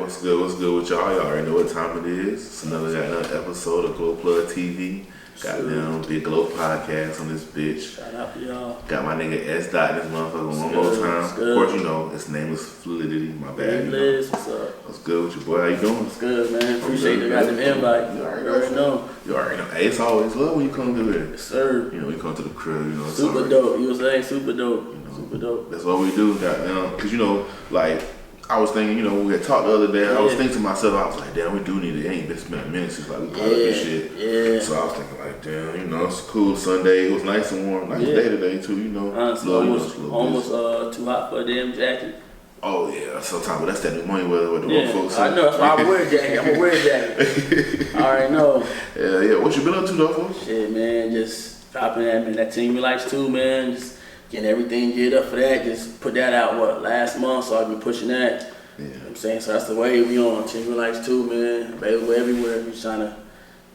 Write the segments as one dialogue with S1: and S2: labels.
S1: What's good? What's good with y'all? Y'all already know what time it is. It's another episode of Glow Plug TV. Goddamn Big Glow Podcast on this bitch.
S2: Shout out to y'all.
S1: Got my nigga S. Dot in this motherfucker one more time. Of course, you know, his name is Validity. My bad.
S2: Liz, what's up?
S1: What's good with your boy? How you doing?
S2: What's good, man? Appreciate the goddamn invite. You already know.
S1: You already know. Hey, it's always love when you come to it.
S2: Yes, sir.
S1: You know, we come to the crib, you know.
S2: Super dope. You were saying super dope. You know, super dope.
S1: That's what we do, goddamn. Because, you know, like, I was thinking, you know, we had talked the other day, I was thinking to myself, I was like, damn, we do need it. It ain't been a minute since like we caught up this shit.
S2: Yeah.
S1: So I was thinking like, damn, you know, it's a cool Sunday. It was nice and warm. Nice day today too, you know.
S2: Honestly, almost too hot for a damn jacket.
S1: Oh yeah, sometimes, but that's that pneumonia weather with the folks.
S2: I know, that's why I wear a jacket. I'm gonna wear a jacket. I already know.
S1: Yeah. What you been up to though, folks?
S2: Shit, man, just dropping that Team Relax 2, man. Just getting everything geared up for that. Just put that out, last month, so I've been pushing that.
S1: Yeah.
S2: You know what I'm saying? So that's the way we on. Team Relax 2, man. Available everywhere. Just trying to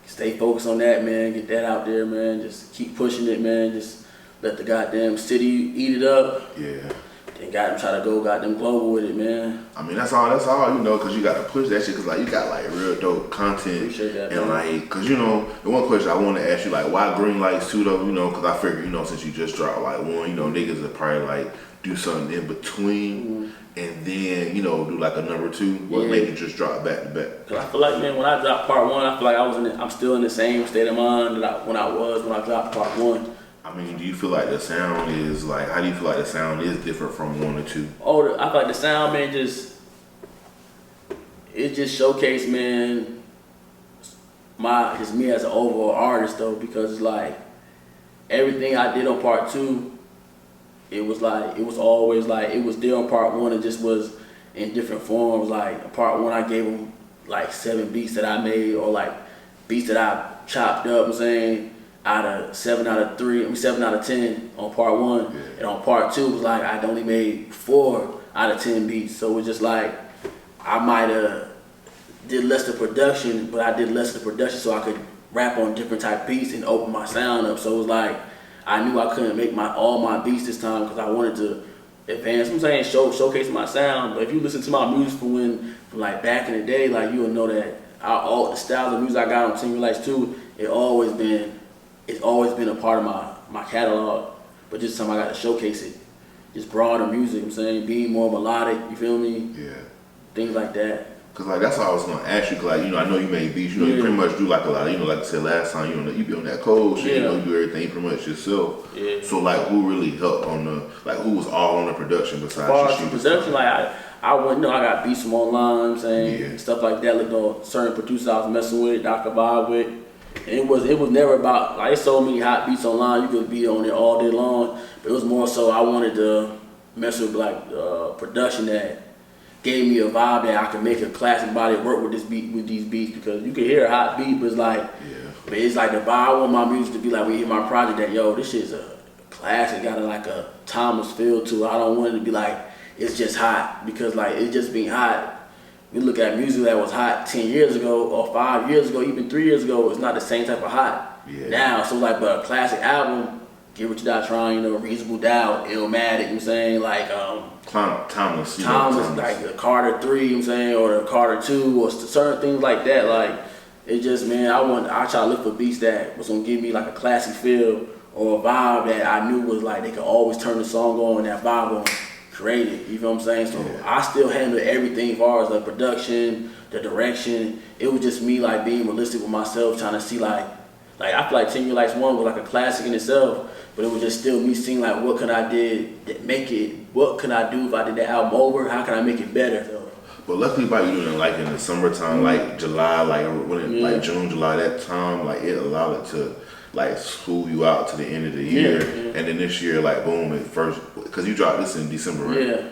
S2: stay focused on that, man. Get that out there, man. Just keep pushing it, man. Just let the goddamn city eat it up.
S1: Yeah.
S2: Then try to go goddamn global with it, man.
S1: I mean, that's all, you know, because you got to push that shit, because, like, you got, like, real dope content.
S2: Appreciate that,
S1: and,
S2: man.
S1: like, because, you know, the one question I want to ask you, like, why green lights too, though, you know, because I figure, you know, since you just dropped, like, one, you know, niggas would probably, like, do something in between, and then, you know, do, like, a number 2, or maybe just drop back to back.
S2: Because I feel like, man, when I dropped part 1, I feel like I'm still in the same state of mind that when I dropped part 1.
S1: I mean, do you feel like the sound is, like, how do you feel like the sound is different from 1 or 2?
S2: Oh, I feel like the sound, man, it just showcased, man, just me as an overall artist, though, because it's like, everything I did on part 2, it was always like, it was there on part 1, it just was in different forms. Like, part 1, I gave them, like, 7 beats that I made, or, like, beats that I chopped up, I'm saying, out of 7 out of 10 on part 1, and on part 2 it was like I'd only made 4 out of 10 beats. So it was just like I might have did less of production, but I did less of the production so I could rap on different type beats and open my sound up. So it was like I knew I couldn't make all my beats this time because I wanted to advance. I'm saying showcase my sound. But if you listen to my music from like back in the day, like you'll know that all the styles of music I got on Team Relax 2, it's always been a part of my catalog, but just something I got to showcase it. Just broader music, I'm saying, being more melodic, you feel me?
S1: Yeah.
S2: Things like that.
S1: Cause like that's what I was gonna ask you, cause like, you know, I know you made beats, you know, you pretty much do like a lot of, you know, like I said last time, you know, you be on that cold shit, you know, you do everything pretty much yourself. Yeah. So like, who really helped on who was all on the production besides you?
S2: Production, like I went, you know, I got beats from online, I'm saying, stuff like that, like on certain producers I was messing with, Dr. Vibe with. And it was never about, like, there's so many hot beats online, you could be on it all day long, but it was more so I wanted to mess with like production that gave me a vibe that I could make a classic body of work with these beats, because you can hear a hot beat, but it's like, but it's like the vibe. I want my music to be like, when you hear my project, that yo, this shit's a classic, got like a timeless feel to it. I don't want it to be like, it's just hot, because like, it's just being hot. We look at music that was hot 10 years ago, or 5 years ago, even 3 years ago, it's not the same type of hot now. So like, but a classic album, Get What You Not Trying, you know, Reasonable Doubt, Illmatic, you know what I'm saying, like,
S1: Timeless,
S2: like the Carter 3, you know what I'm saying, or the Carter 2, or certain things like that. Like, it just, man, I try to look for beats that was gonna give me like a classic feel, or a vibe that I knew was like, they could always turn the song on, that vibe on. Created, you feel what I'm saying? So I still handle everything as far as the production, the direction. It was just me like being realistic with myself, trying to see like I feel like Team Relax 1 was like a classic in itself, but it was just still me seeing like what could I did that make it, what could I do if I did that album over, how can I make it better? So,
S1: but luckily by you doing it like in the summertime, like July, like when like June, July, that time, like it allowed it to like school you out to the end of the year, and then this year, like boom, at first, because you dropped this in December, right?
S2: Yeah.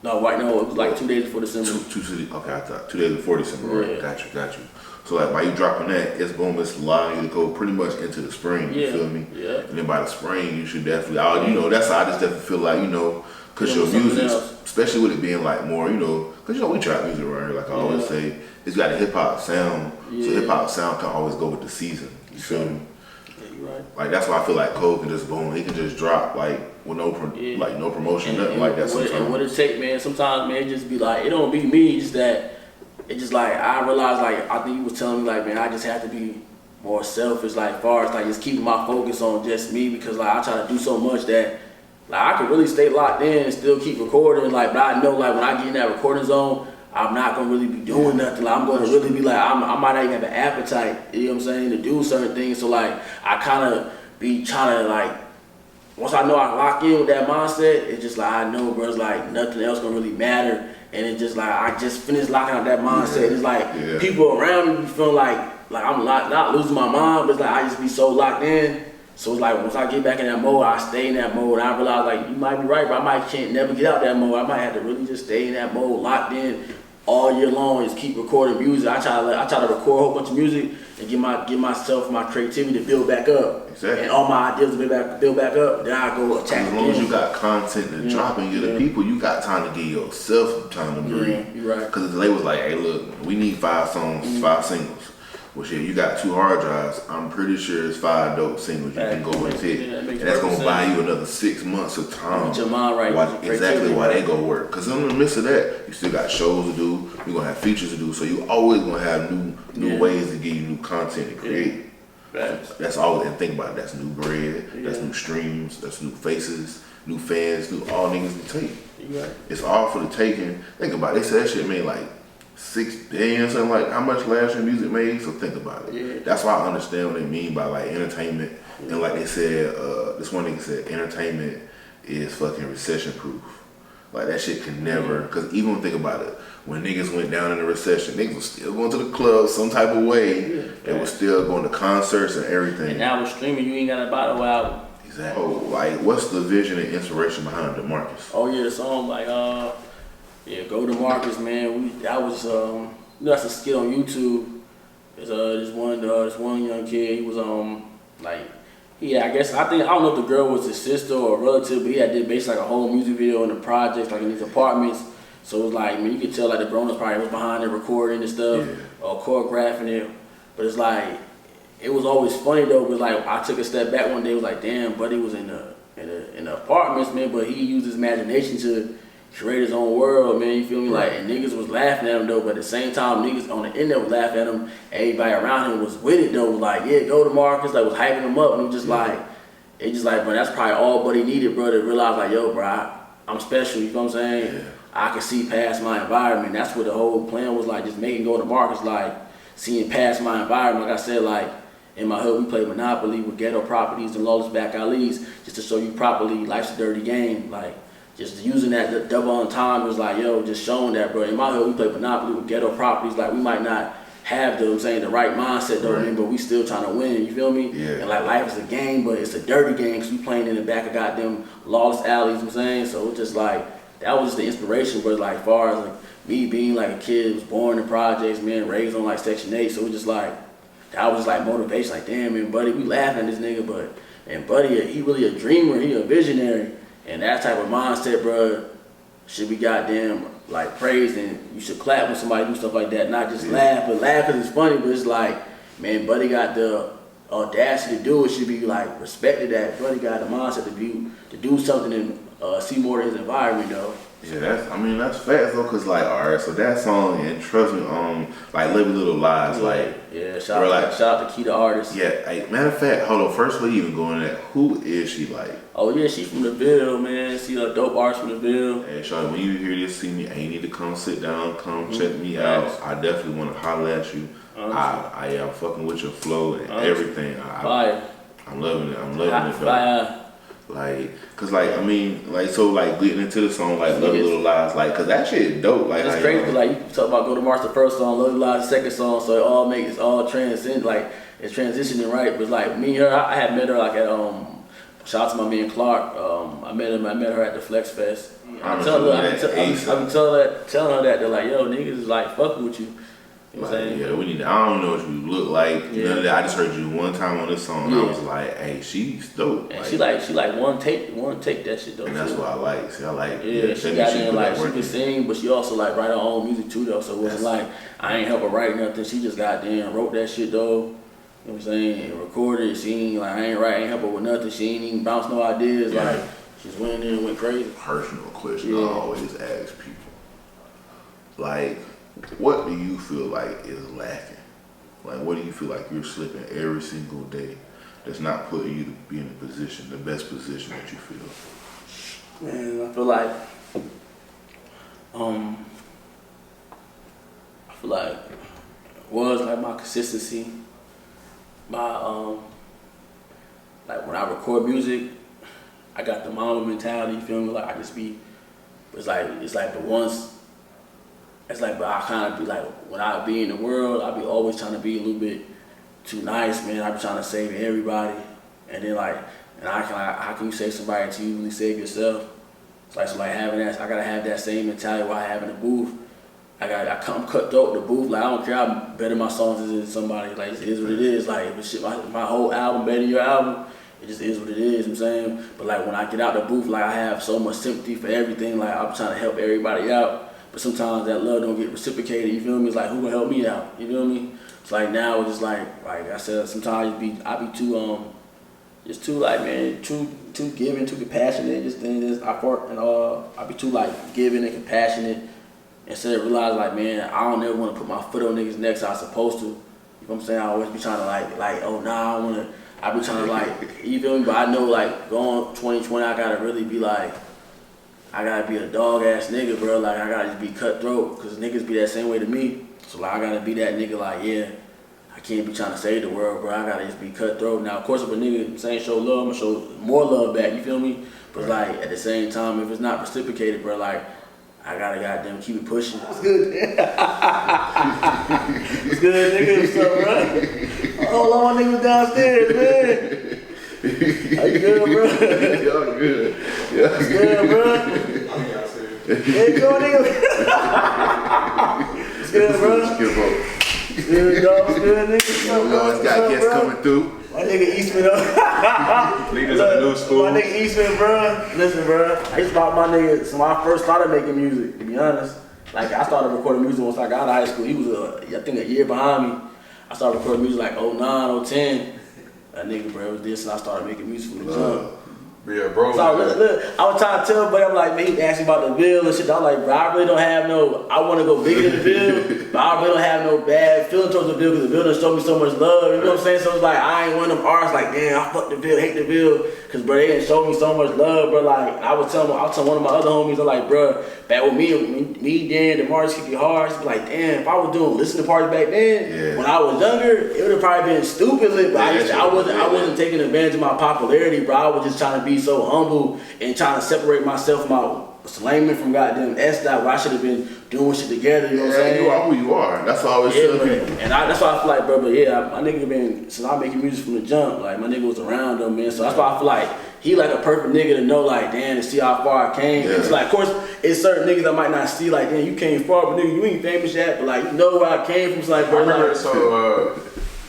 S2: No, right now it was like 2 days before December.
S1: Okay, I thought 2 days before December, right? Got you. So like by you dropping that, it's boom, it's allowing you to go pretty much into the spring. You feel me? Yeah. And then by the spring, you should definitely, you know, that's how I just definitely feel like, you know, because your music, especially with it being like more, you know, because you know we trap music around here, like I always say, it's got a hip hop sound, so hip hop sound can always go with the season. You feel me?
S2: Right.
S1: Like that's why I feel like Cole can just boom, he can just drop like with no promotion, nothing like that. Sometimes
S2: what it take, man. Sometimes, man, it just be like, it don't be me, just that it just like, I realized like, I think you was telling me like, man, I just have to be more selfish, like far as like just keeping my focus on just me, because like I try to do so much that like I could really stay locked in and still keep recording, like, but I know like when I get in that recording zone, I'm not gonna really be doing nothing. Like I'm gonna really be like, I might not even have an appetite, you know what I'm saying, to do certain things. So like I kind of be trying to like, once I know I lock in with that mindset, it's just like I know, bro, it's like nothing else gonna really matter. And it's just like I just finished locking out that mindset. It's like people around me feel like I'm not losing my mind, but it's like I just be so locked in. So it's like once I get back in that mode, I stay in that mode. And I realize like you might be right, but I can't never get out that mode. I might have to really just stay in that mode, locked in all year long, just keep recording music. I try to record a whole bunch of music and give myself my creativity to build back up.
S1: Exactly.
S2: And all my ideas to build back up. Then I go attack.
S1: As long as you got content to drop and get the people, you got time to give yourself time to breathe.
S2: You're right.
S1: Because the label's like, hey, look, we need 5 songs, 5 singles. Well, shit, you got 2 hard drives. I'm pretty sure it's 5 dope singles you can go and hit. And that's going to buy you another 6 months of time.
S2: Get your mind right.
S1: Exactly why they go work. Because in the midst of that, you still got shows to do. You're going to have features to do. So you always going to have new ways to give you new content to create. That's all. And think about it. That's new bread. That's new streams. That's new faces, new fans, all niggas to take.
S2: Right.
S1: It's all for the taking. Think about it. They said that shit made like 6 billion, something like how much last year music made. So think about it. Yeah. That's why I understand what they mean by like entertainment. And like they said, this one nigga said entertainment is fucking recession proof. Like that shit can never, because even think about it, when niggas went down in the recession, niggas was still going to the club some type of way. They was still going to concerts and everything.
S2: And now with streaming, you ain't got to buy the album.
S1: Exactly. Oh, like what's the vision and inspiration behind DeMarcus?
S2: Oh yeah, the song like Go to Marcus, man. That was that's a skit on YouTube. There's this one young kid. He was I don't know if the girl was his sister or a relative, but he did basically like a whole music video in the projects, like in these apartments. So it was like, man, you could tell like the Bronas probably was behind it recording and stuff, or choreographing it. But it's like, it was always funny though, because like I took a step back one day, it was like, damn, buddy was in the apartments, man, but he used his imagination to create his own world, man, you feel me? Like, and niggas was laughing at him though, but at the same time, niggas on the internet was laughing at him. Everybody around him was with it though, was like, yeah, go to Marcus, like was hyping him up, and it was just like, bro, that's probably all Buddy needed, bro, to realize like, yo, bro, I'm special, you know what I'm saying? Yeah. I can see past my environment. That's what the whole plan was, like, just making Go to Marcus, like, seeing past my environment. Like I said, like, in my hood, we play Monopoly with ghetto properties and lawless back alleys, just to show you properly life's a dirty game, like, just using that double on time was like, yo, just showing that, bro. In my hood, we play Monopoly with ghetto properties. Like, we might not have the right mindset, though, right. But we still trying to win, you feel me? Yeah. And like, life is a game, but it's a dirty game because we playing in the back of goddamn lawless alleys, you know what I'm saying? So it's just like, that was just the inspiration, but like, as far as like me being like a kid, was born in projects, man, raised on like Section 8, so it just like, that was just like motivation, like, damn, man, Buddy, we laughing at this nigga, but, and Buddy, he really a dreamer, he a visionary. And that type of mindset, bro, should be goddamn like praised, and you should clap when somebody do stuff like that, not just laugh, but laugh because it's funny, but it's like, man, Buddy got the audacity to do it, should be like respected that Buddy got the mindset to do something and see more of his environment though.
S1: Yeah, that's facts though, cause like, alright, so that song, and trust me, like Living Little Lies, like,
S2: shout out to Key the artist.
S1: Yeah, like, matter of fact, hold on, first we even going at, who is she like?
S2: Oh yeah, she from the Ville, man. She a dope artist from the Ville.
S1: Hey, Shawty, when you hear this, see me, you need to come sit down, check me out. I definitely want to holler at you. I am fucking with your flow and everything. I'm loving it. I'm loving it, though. Like, cause like, so like getting into the song, like Love Little Lies, like, cause that shit dope. Like,
S2: it's crazy, like you talk about Go to March, the first song, Love Little Lies, the second song, so it's all transcend, like it's transitioning right. But like me and her, I had met her like at shout out to my man Clark. I met her at the Flex Fest. I be telling her that they're like, yo, niggas is like fucking with you. You know what I'm saying?
S1: Yeah, we need to, I don't know what you look like. None of that. I just heard you one time on this song, and I was like, hey, she's dope.
S2: And she like one take that shit though.
S1: And that's what I like. See, I like.
S2: She got in like, she could sing, but she also like write her own music too though. So it wasn't like I ain't help her write nothing. She just goddamn wrote that shit though. You know what I'm saying? And recorded it. She ain't like, I ain't help her with nothing. She ain't even bounce no ideas. Like, she just went in there and went crazy.
S1: Personal question I always ask people. Like, what do you feel like is lacking? Like, what do you feel like you're slipping every single day that's not putting you to be in a position, the best position that you feel?
S2: Man, I feel like, was like my consistency, my like when I record music, I got the mama mentality. You feel me? Like I just be, it's like but once, it's like but I kind of be like when I be in the world, I be always trying to be a little bit too nice, man. I be trying to save everybody, and then like, and how can you save somebody until you really save yourself? So like having that, I gotta have that same mentality while I have in the booth. I'm cutthroat in the booth. Like I don't care how better my songs is than somebody. Like it is what it is. Like if shit, my whole album better than your album, it just is what it is. You know what I'm saying. But like when I get out the booth, like I have so much sympathy for everything. Like I'm trying to help everybody out. But sometimes that love don't get reciprocated. You feel me? It's like who will help me out? You feel me? It's like now it's just like I said. Sometimes I be too just too like man too giving, too compassionate. I be too like giving and compassionate. Instead of realizing like, man, I don't ever want to put my foot on niggas' necks how I'm supposed to. You know what I'm saying? I always be trying to like, oh nah, I be trying to like, you feel me? But I know like going 2020, I gotta really be like, I gotta be a dog ass nigga, bro. Like I gotta just be cutthroat, cause niggas be that same way to me. So like I gotta be that nigga like, yeah, I can't be trying to save the world, bro. I gotta just be cutthroat. Now of course if a nigga saying show love, I'm gonna show more love back, you feel me? But like at the same time, if it's not reciprocated, bro, like, I gotta goddamn keep it pushing. What's good? What's good, nigga? What's up, bro? Hold on, niggas downstairs, man. How you good, bro?
S1: Y'all good.
S2: What's good, bro? There you go, nigga. What's good, bro? What's good, dog? What's good, nigga? What's up, bro?
S1: Always got guests coming through.
S2: My nigga Eastman up.
S3: Leaders of the new school.
S2: My nigga Eastman, bro. Listen, bro. I used to talk my nigga, so when I first started making music, to be honest, like I started recording music once I got out of high school. He was, I think, a year behind me. I started recording music like 09, 010. That nigga, bro, was this, and I started making music from the jump.
S3: Yeah, bro.
S2: So look, I was trying to tell, but I'm like, man, he asked me about the bill and shit. I'm like, bro, I really don't have no, I want to go bigger than the bill, but I really don't have no bad feeling towards the bill because the bill done showed me so much love. You know what I'm saying? So it's like, I ain't one of them artists like, damn, I fuck the bill, hate the bill, because bro, they didn't show me so much love, bro. Like, I was telling one of my other homies, I'm like, bro, back with me, Dan, the Martin kick it hard. It's like, damn, if I was doing listening parties back then, when I was younger, it would have probably been stupid lit, but I wasn't taking advantage of my popularity, bro. I was just trying to be so humble and trying to separate myself from my Slayman from goddamn S-Dot, where I should have been doing shit together, you know what I'm saying?
S1: You are who you are. That's all I always tell people.
S2: And that's why I feel like, bro, but yeah, my nigga been, since I'm making music from the jump, like my nigga was around them, man. So that's why I feel like he like a perfect nigga to know, like, damn, to see how far I came. Yeah. It's like, of course, it's certain niggas that might not see, like, damn, you came far, but nigga, you ain't famous yet, but like, you know where I came from. It's like, bro,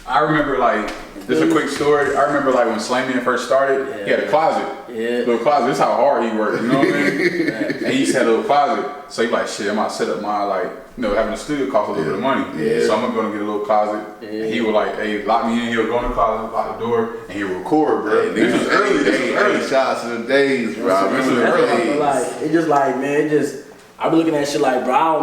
S3: I remember like, this is a quick story. I remember like when Slayman first started, he had a closet. Little closet. This is how hard he worked, you know what I mean? And he used to have a little closet. So he like, shit, I'm about to set up my, like, you know, having a studio costs a little bit of money. So I'm gonna get a little closet. And he would like, hey, lock me in. He'll go in the closet, lock the door, and he'll record, bro.
S1: This was early. Shots in the days, bro. This was early.
S2: Like, it just like, man, I be looking at shit like, bro, I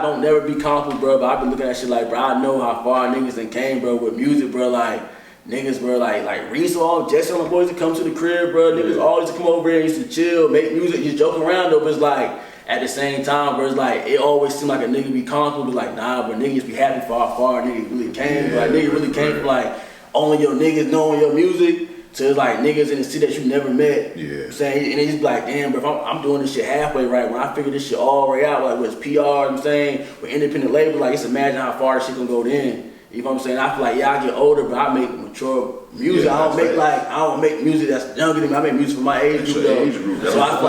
S2: don't never be comfortable, bro, but I be looking at shit like, bro, I know how far niggas done came, bro, with music, bro, like, niggas, bro, like Reese, all Jesse and my boys to come to the crib, bro, niggas always come over here and used to chill, make music, just joke around, though, but it's like, at the same time, bro, it's like, it always seemed like a nigga be comfortable, but like, nah, but niggas be happy for how far niggas really came, like, niggas really came from, like, only your niggas knowing your music, to it's like niggas in the city that you never met. You know what I'm saying? And they just be like, damn, bro, if I'm doing this shit halfway right, when I figure this shit all the way out, like with PR, you know what I'm saying, with independent labels, like just imagine how far this shit gonna go then. You know what I'm saying? I feel like, yeah, I get older, but I make mature music. I don't make music that's younger than me. I make music for my age group, though. So I feel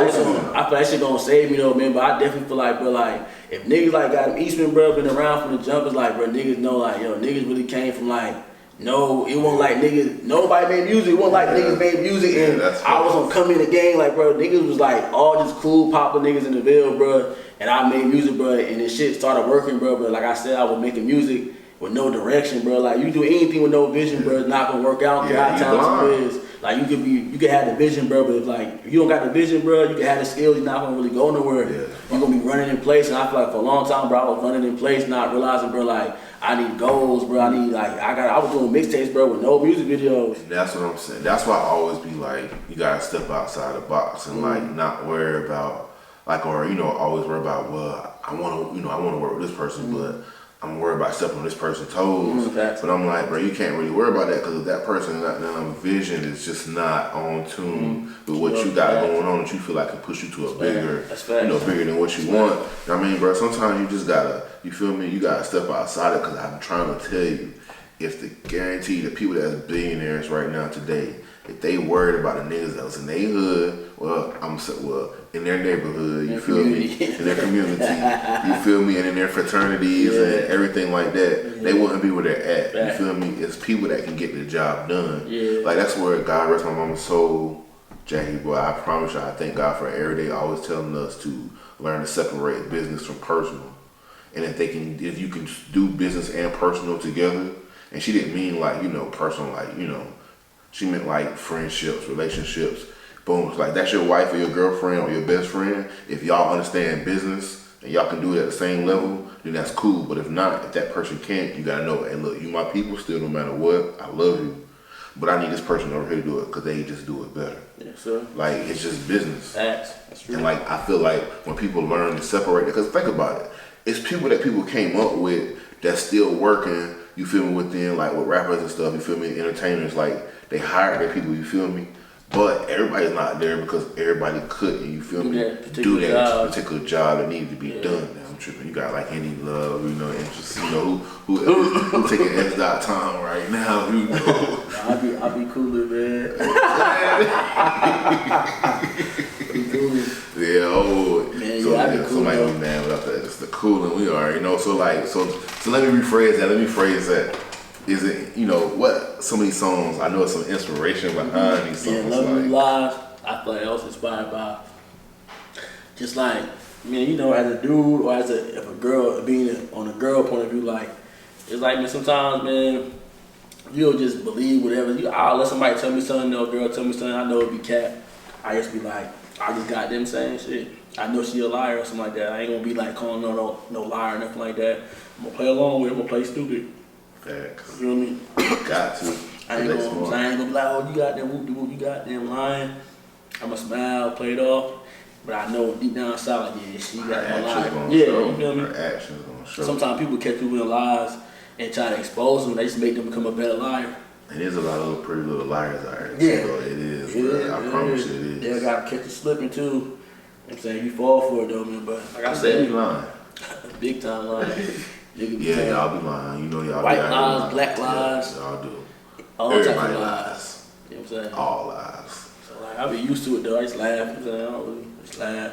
S2: like that shit gonna save me though, man. But I definitely feel like, bro, like if niggas like got Eastman, bro, been around from the jump, it's like, bro, niggas know, like, yo, niggas really came from like, no, it wasn't like niggas, nobody made music. It wasn't like niggas made music and I was gonna come in the game. Like, bro, niggas was like all just cool, popular niggas in the Ville, bro. And I made music, bro, and this shit started working, bro. But like I said, I was making music with no direction, bro. Like, you do anything with no vision, bro, it's not gonna work out. How talented you is. Like you could have the vision, bro, but if you don't got the vision, bro, you can have the skills, you're not gonna really go nowhere.
S1: Yeah.
S2: You're gonna be running in place, and I feel like for a long time, bro, I was running in place, not realizing, bro, like I need goals, bro. I was doing mixtapes, bro, with no music videos.
S1: And that's what I'm saying. That's why I always be like, you gotta step outside the box and like not worry about always worry about, well, I wanna work with this person, but I'm worried about stepping on this person's toes. But I'm like, bro, you can't really worry about that because if that person, vision is just not on tune with what you got going on that you feel like can push you to a bigger, bigger than what you want. You know what I mean, bro? Sometimes you just gotta, you feel me? You gotta step outside it because I'm trying to tell you, if the guarantee the people that's billionaires right now today, if they worried about the niggas that was in their hood, in their neighborhood, you feel me, in their community, you feel me, and in their fraternities and everything like that, they wouldn't be where they're at. You feel me? It's people that can get the job done. Like that's where God rest my mama's soul, Jackie boy. I promise you, I thank God for every day always telling us to learn to separate business from personal, and if you can do business and personal together. And she didn't mean personal, she meant like friendships, relationships. Boom, it's like that's your wife or your girlfriend or your best friend. If y'all understand business and y'all can do it at the same level, then that's cool. But if not, if that person can't, you gotta know, hey look, you my people still no matter what, I love you. But I need this person over here to do it because they just do it better. Yes, sir. Like, it's just business.
S2: That's true.
S1: And like, I feel like when people learn to separate it, because think about it, it's people that people came up with that's still working, you feel me, within, like with rappers and stuff, you feel me, entertainers, like they hired their people, you feel me? But everybody's not there because everybody couldn't, you feel me, do that particular job that needed to be done. Now I'm tripping. You got like any love, interest, who taking S dot time right now,
S2: I'll be cooler, man.
S1: Somebody be mad without that. It's the cooling we are, So let me rephrase that. Is it, what some of these songs, I know some inspiration behind these songs.
S2: Love You Lies, I feel like that was inspired by just like, as a dude or if a girl, being on a girl point of view, like, it's like, man, sometimes, man, you'll just believe whatever. I'll let somebody tell me something, or a girl tell me something, I know it'd be cap. I just be like, I just got them saying shit. I know she a liar or something like that. I ain't gonna be like calling no liar or nothing like that. I'm gonna play along with it, I'm gonna play stupid.
S1: Facts.
S2: You know what I mean?
S1: Got to.
S2: I ain't gonna be like, oh, you got them whoop-de-whoop, you got them lying. I'ma smile, play it off. But I know deep down inside, like, yeah, she got them lying. Yeah, you feel me?
S1: Her actions gonna show.
S2: Sometimes people catch people in lies and try to expose them. They just make them become a better liar.
S1: And there's a lot of pretty little liars out here.
S2: Yeah.
S1: So it is. I promise you it is.
S2: They gotta catch you slipping too. You know what I'm saying? You fall for it though, man. But like I said,
S1: they be lying.
S2: Big time lying.
S1: Y'all be lying. Y'all
S2: white
S1: be
S2: lies, black lies.
S1: Y'all do.
S2: All types of lies. You know what I'm saying?
S1: All lies.
S2: So like I be used to it though. I just laugh. You know what I'm saying? I don't really just laugh.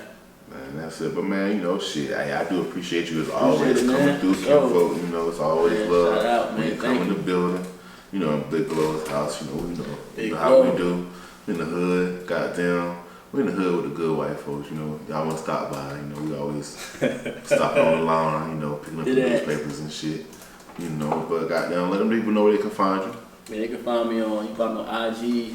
S1: Man, that's it. But man, shit. I do appreciate you as always coming through, folk. It's always love
S2: out, man.
S1: when you come in the building. In Big Glow's house. You know how we do. In the hood, goddamn. We're in the hood with the good white folks, Y'all want to stop by, we always stop on the line, picking up the newspapers and shit, But goddamn, let them people know where they can find you.
S2: Man, they can find me on IG,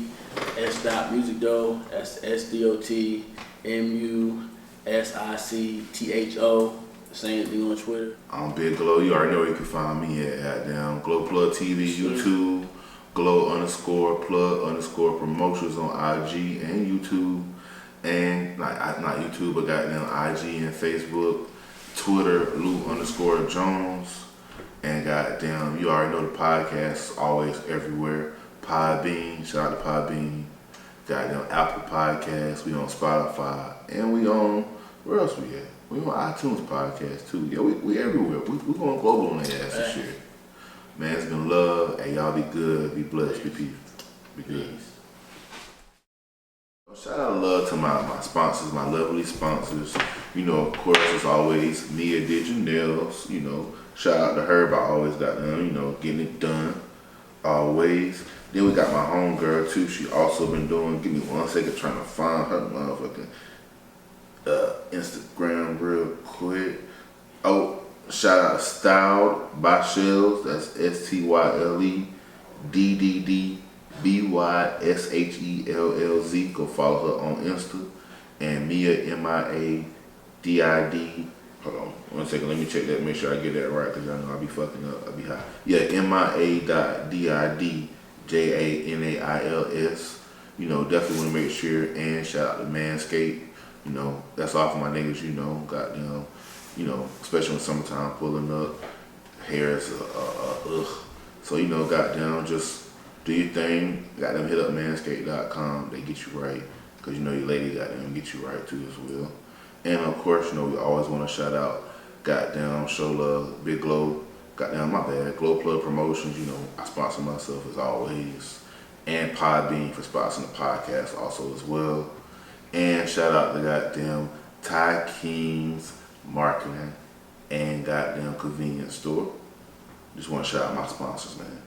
S2: s.music though. That's SDOTMUSICTHO. Same thing on Twitter.
S1: I'm Big Glow. You already know where you can find me at goddamn Glow Plug TV, YouTube, Glow_plug_promotions on IG and YouTube. And not YouTube, but goddamn IG and Facebook, Twitter, Lou_Jones, and goddamn, you already know the podcast is always everywhere. Podbean, shout out to Podbean. Goddamn Apple Podcasts, we on Spotify, and we on, where else we at? We on iTunes Podcast too. Yeah, we everywhere. We going global on their ass this year. Man, it's been love. Hey, y'all be good, be blessed, be peace, be good. Shout out love to my sponsors, my lovely sponsors. Of course, as always, Mia did your nails. Shout out to her by always got them, getting it done. Always. Then we got my homegirl too. She also been doing, give me 1 second, trying to find her motherfucking Instagram real quick. Oh, shout out Styled by Shells. That's STYLEDDD BYSHELLZ. Go follow her on Insta. And Mia MIADID. Hold on 1 second. Let me check that. Make sure I get that right because y'all know I'll be fucking up. I'll be high. Yeah, MIA.DID JANAILS. Definitely want to make sure. And shout out to Manscaped. That's all for my niggas. Goddamn. Especially when summertime pulling up. Hair is ugh. So goddamn, just do your thing. Goddamn, hit up manscaped.com. They get you right, cause your lady goddamn get you right too as well. And of course, we always want to shout out, goddamn, show love, Big Glow. Goddamn, my bad, Glow Plug Promotions. I sponsor myself as always, and Podbean for sponsoring the podcast also as well. And shout out to goddamn Ty King's Marketing and goddamn convenience store. Just want to shout out my sponsors, man.